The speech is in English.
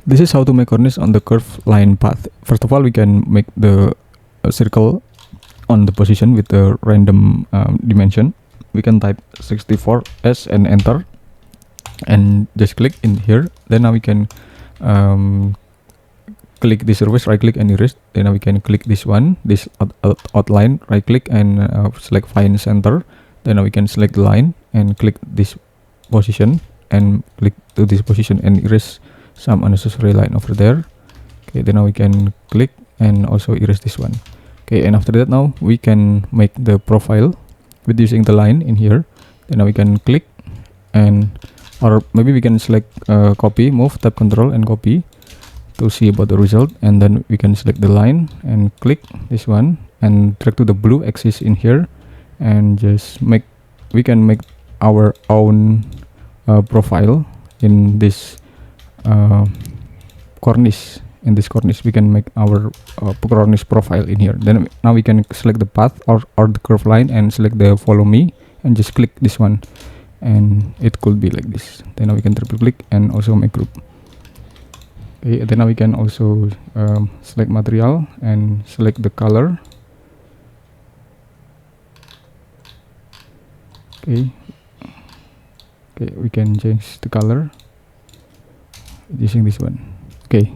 This is how to make cornice on the curved line path. First of all, we can make the circle on the position with the random dimension. We can type 64s and enter, and just click in here. Then now we can click this surface, right click and erase. Then now we can click this one, this outline, right click and select find center. Then now we can select the line and click this position and click to this position and erase some unnecessary line over there. Okay, then now we can click and also erase this one. Okay, and after that now we can make the profile with using the line in here. Then now we can click, and or maybe we can select copy, move, tap control and copy to see about the result. And then we can select the line and click this one and drag to the blue axis in here, and just we can make our own profile in this cornice. In this cornice we can make our cornice profile in here. Then now we can select the path or the curve line and select the follow me and just click this one, and it could be like this. Then now we can triple click and also make group. Okay, then now we can also select material and select the color. Okay, we can change the color using this one. Okay,